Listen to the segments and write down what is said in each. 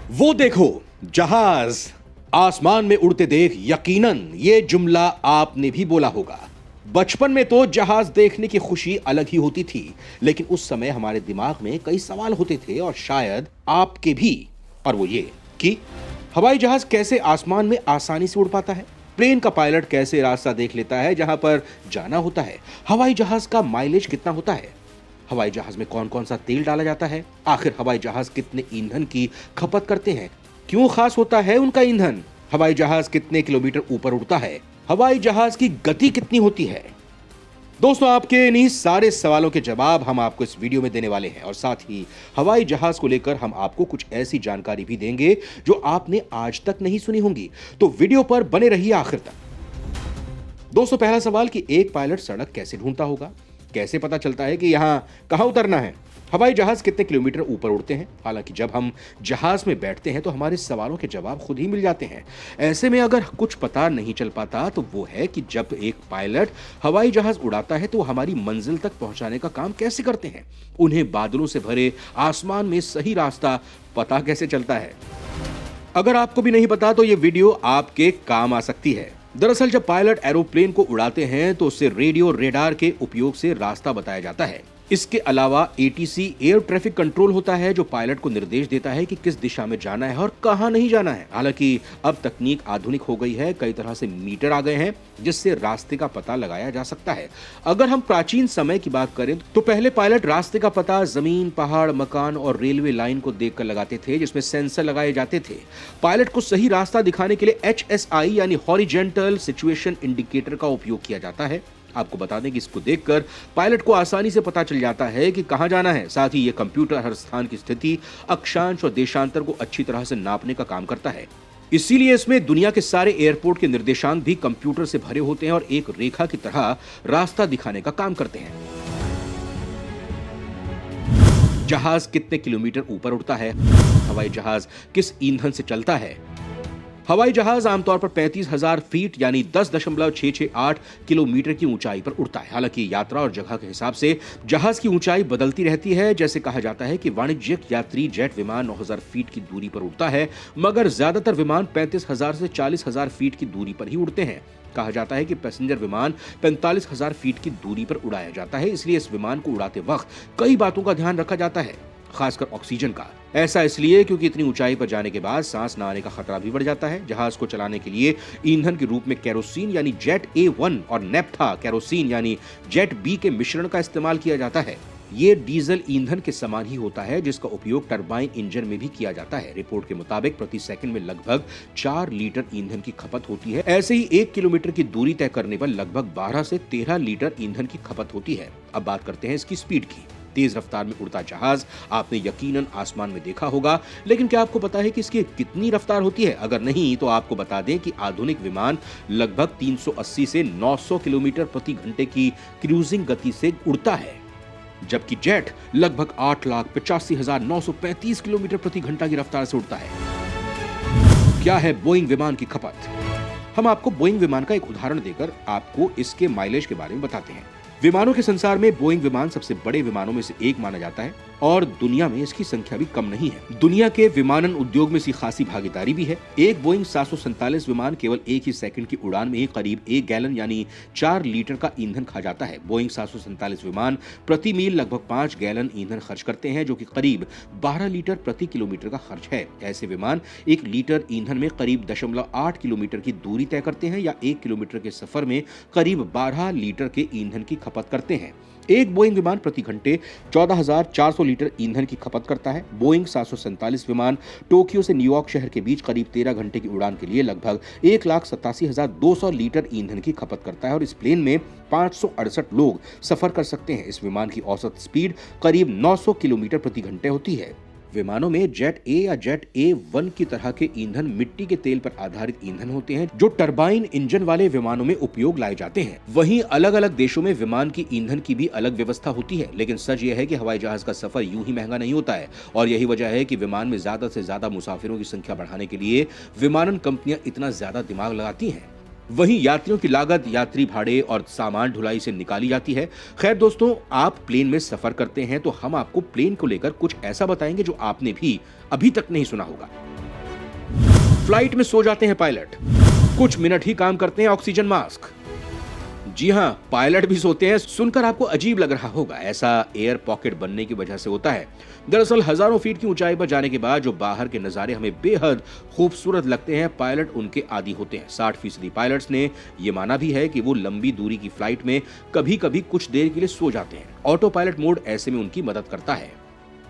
वो देखो जहाज आसमान में उड़ते देख यकीनन ये जुमला आपने भी बोला होगा। बचपन में तो जहाज देखने की खुशी अलग ही होती थी, लेकिन उस समय हमारे दिमाग में कई सवाल होते थे और शायद आपके भी। और वो ये कि हवाई जहाज कैसे आसमान में आसानी से उड़ पाता है, प्लेन का पायलट कैसे रास्ता देख लेता है जहां पर जाना होता है, हवाई जहाज का माइलेज कितना होता है, हवाई जहाज में कौन कौन सा तेल डाला जाता है, आखिर हवाई जहाज कितने ईंधन की खपत करते हैं, क्यों खास होता है उनका ईंधन, हवाई जहाज कितने किलोमीटर ऊपर उड़ता है, हवाई जहाज की गति कितनी होती है। दोस्तों, आपके इन्हीं सारे सवालों के जवाब हम आपको इस वीडियो में देने वाले हैं और साथ ही हवाई जहाज को लेकर हम आपको कुछ ऐसी जानकारी भी देंगे जो आपने आज तक नहीं सुनी होंगी। तो वीडियो पर बने रहिए आखिर तक। दोस्तों, पहला सवाल कि एक पायलट सड़क कैसे ढूंढता होगा, कैसे पता चलता है कि यहां कहां उतरना है, हवाई जहाज कितने किलोमीटर ऊपर उड़ते हैं। हालांकि जब हम जहाज में बैठते हैं तो हमारे सवालों के जवाब खुद ही मिल जाते हैं। ऐसे में अगर कुछ पता नहीं चल पाता तो वो है कि जब एक पायलट हवाई जहाज उड़ाता है तो हमारी मंजिल तक पहुंचाने का काम कैसे करते हैं, उन्हें बादलों से भरे आसमान में सही रास्ता पता कैसे चलता है। अगर आपको भी नहीं पता तो ये वीडियो आपके काम आ सकती है। दरअसल जब पायलट एरोप्लेन को उड़ाते हैं तो उससे रेडियो रेडार के उपयोग से रास्ता बताया जाता है। इसके अलावा एटीसी एयर ट्रैफिक कंट्रोल होता है जो पायलट को निर्देश देता है कि किस दिशा में जाना है और कहां नहीं जाना है। हालांकि अब तकनीक आधुनिक हो गई है, कई तरह से मीटर आ गए हैं जिससे रास्ते का पता लगाया जा सकता है। अगर हम प्राचीन समय की बात करें तो पहले पायलट रास्ते का पता जमीन, पहाड़, मकान और रेलवे लाइन को देखकर लगाते थे जिसमें सेंसर लगाए जाते थे। पायलट को सही रास्ता दिखाने के लिए HSI यानी हॉरिजॉन्टल सिचुएशन इंडिकेटर का उपयोग किया जाता है। आपको बता दें कि इसको देखकर पायलट को आसानी से पता चल जाता है कि कहां जाना है। साथ ही यह कंप्यूटर हर स्थान की स्थिति, अक्षांश और देशांतर को अच्छी तरह से नापने का काम करता है। इसीलिए इसमें दुनिया के सारे एयरपोर्ट के निर्देशांक भी कंप्यूटर से भरे होते हैं और एक रेखा की तरह रास्ता दिखाने का काम करते हैं। जहाज कितने किलोमीटर ऊपर उड़ता है, हवाई जहाज किस ईंधन से चलता है। हवाई जहाज आमतौर पर 35,000 फीट यानी 10.668 किलोमीटर की ऊंचाई पर उड़ता है। हालांकि यात्रा और जगह के हिसाब से जहाज की ऊंचाई बदलती रहती है। जैसे कहा जाता है कि वाणिज्यिक यात्री जेट विमान 9,000 फीट की दूरी पर उड़ता है, मगर ज्यादातर विमान 35,000 से 40,000 फीट की दूरी पर ही उड़ते हैं। कहा जाता है कि पैसेंजर विमान 45,000 फीट की दूरी पर उड़ाया जाता है, इसलिए इस विमान को उड़ाते वक्त कई बातों का ध्यान रखा जाता है, खासकर ऑक्सीजन का। ऐसा इसलिए क्योंकि इतनी ऊंचाई पर जाने के बाद सांस न आने का खतरा भी बढ़ जाता है। जहाज को चलाने के लिए ईंधन के रूप में केरोसिन यानी जेट A1 और नेप्था केरोसिन यानी जेट B के मिश्रण का इस्तेमाल किया जाता है। ये डीजल ईंधन के समान ही होता है जिसका उपयोग टरबाइन इंजन में भी किया जाता है। रिपोर्ट के मुताबिक प्रति सेकंड में लगभग 4 लीटर ईंधन की खपत होती है। ऐसे ही 1 किलोमीटर की दूरी तय करने पर लगभग 12 से 13 लीटर ईंधन की खपत होती है। अब बात करते हैं इसकी स्पीड की। तेज रफ्तार में उड़ता जहाज आपने यकीनन आसमान में देखा होगा, लेकिन क्या आपको पता है कि इसकी कितनी रफ्तार होती है? अगर नहीं तो आपको बता दें कि आधुनिक विमान लगभग 380 से 900 किलोमीटर प्रति घंटे की क्रूजिंग गति से उड़ता है, जबकि जेट लगभग 8,85,935 किलोमीटर प्रति घंटा की रफ्तार से उड़ता है। क्या है बोइंग विमान की खपत? हम आपको बोइंग विमान का एक उदाहरण देकर आपको इसके माइलेज के बारे में बताते हैं। विमानों के संसार में बोइंग विमान सबसे बड़े विमानों में से एक माना जाता है और दुनिया में इसकी संख्या भी कम नहीं है। दुनिया के विमानन उद्योग में इसकी खासी भागीदारी भी है। एक बोइंग 747 विमान केवल एक ही सेकंड की उड़ान में ही करीब 1 गैलन यानी 4 लीटर का ईंधन खा जाता है। बोइंग 747 विमान प्रति मील लगभग 5 गैलन ईंधन खर्च करते हैं, जो कि करीब 12 लीटर प्रति किलोमीटर का खर्च है। ऐसे विमान 1 लीटर ईंधन में करीब 0.8 किलोमीटर की दूरी तय करते हैं या 1 किलोमीटर के सफर में करीब 12 लीटर के ईंधन की खपत करते हैं। एक बोइंग विमान प्रति घंटे 14,400 लीटर ईंधन की खपत करता है। बोइंग 747 विमान टोक्यो से न्यूयॉर्क शहर के बीच करीब 13 घंटे की उड़ान के लिए लगभग 1,87,200 लीटर ईंधन की खपत करता है और इस प्लेन में 568 लोग सफर कर सकते हैं। इस विमान की औसत स्पीड करीब 900 किलोमीटर प्रति घंटे होती है। विमानों में जेट A या जेट A1 की तरह के ईंधन मिट्टी के तेल पर आधारित ईंधन होते हैं जो टरबाइन इंजन वाले विमानों में उपयोग लाए जाते हैं। वहीं अलग अलग देशों में विमान की ईंधन की भी अलग व्यवस्था होती है, लेकिन सच यह है कि हवाई जहाज का सफर यूं ही महंगा नहीं होता है और यही वजह है कि विमान में ज्यादा से ज्यादा मुसाफिरों की संख्या बढ़ाने के लिए विमानन कंपनियां इतना ज्यादा दिमाग लगाती हैं। वहीं यात्रियों की लागत यात्री भाड़े और सामान ढुलाई से निकाली जाती है। खैर दोस्तों, आप प्लेन में सफर करते हैं तो हम आपको प्लेन को लेकर कुछ ऐसा बताएंगे जो आपने भी अभी तक नहीं सुना होगा। फ्लाइट में सो जाते हैं पायलट, कुछ मिनट ही काम करते हैं ऑक्सीजन मास्क। जी हां, पायलट भी सोते हैं। सुनकर आपको अजीब लग रहा होगा, ऐसा एयर पॉकेट बनने की वजह से होता है। दरअसल हजारों फीट की ऊंचाई पर जाने के बाद जो बाहर के नजारे हमें बेहद खूबसूरत लगते हैं, पायलट उनके आदी होते हैं। 60% पायलट्स ने यह माना भी है कि वो लंबी दूरी की फ्लाइट में कभी कभी कुछ देर के लिए सो जाते हैं। ऑटो पायलट मोड ऐसे में उनकी मदद करता है।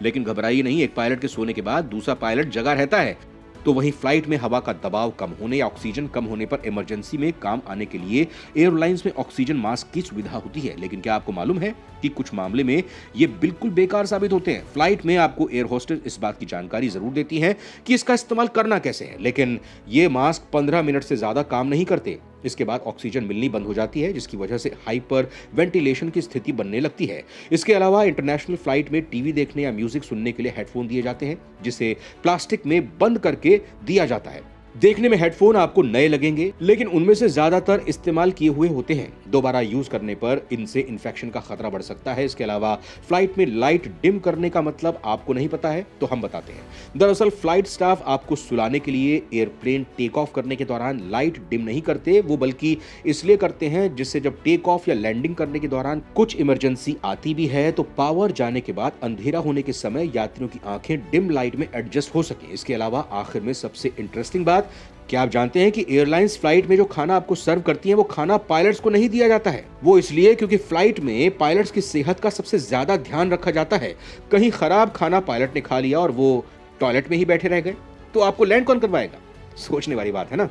लेकिन घबराइए नहीं, एक पायलट के सोने के बाद दूसरा पायलट जगा रहता है। तो वहीं फ्लाइट में हवा का दबाव कम होने या ऑक्सीजन कम होने पर इमरजेंसी में काम आने के लिए एयरलाइंस में ऑक्सीजन मास्क की सुविधा होती है। लेकिन क्या आपको मालूम है कि कुछ मामले में ये बिल्कुल बेकार साबित होते हैं। फ्लाइट में आपको एयर होस्टेस इस बात की जानकारी जरूर देती है कि इसका इस्तेमाल करना कैसे है, लेकिन ये मास्क 15 मिनट से ज्यादा काम नहीं करते। इसके बाद ऑक्सीजन मिलनी बंद हो जाती है, जिसकी वजह से हाइपर वेंटिलेशन की स्थिति बनने लगती है। इसके अलावा इंटरनेशनल फ्लाइट में टीवी देखने या म्यूजिक सुनने के लिए हेडफोन दिए जाते हैं, जिसे प्लास्टिक में बंद करके दिया जाता है। देखने में हेडफोन आपको नए लगेंगे, लेकिन उनमें से ज्यादातर इस्तेमाल किए हुए होते हैं। दोबारा यूज करने पर इनसे इन्फेक्शन का खतरा बढ़ सकता है। इसके अलावा फ्लाइट में लाइट डिम करने का मतलब आपको नहीं पता है, तो हम बताते हैं। दरअसल फ्लाइट स्टाफ आपको सुलाने के लिए एयरप्लेन टेक ऑफ करने के दौरान लाइट डिम नहीं करते, वो बल्कि इसलिए करते हैं जिससे जब टेक ऑफ या लैंडिंग करने के दौरान कुछ इमरजेंसी आती भी है तो पावर जाने के बाद अंधेरा होने के समय यात्रियों की आंखें डिम लाइट में एडजस्ट हो सके। इसके अलावा आखिर में सबसे इंटरेस्टिंग बात, क्या आप जानते हैं कि एयरलाइंस फ्लाइट में जो खाना आपको सर्व करती हैं वो खाना पायलट्स को नहीं दिया जाता है। वो इसलिए क्योंकि फ्लाइट में पायलट्स की सेहत का सबसे ज्यादा ध्यान रखा जाता है। कहीं खराब खाना पायलट ने खा लिया और वो टॉयलेट में ही बैठे रह गए तो आपको लैंड कौन करवाएगा? सोचने वाली बात है ना।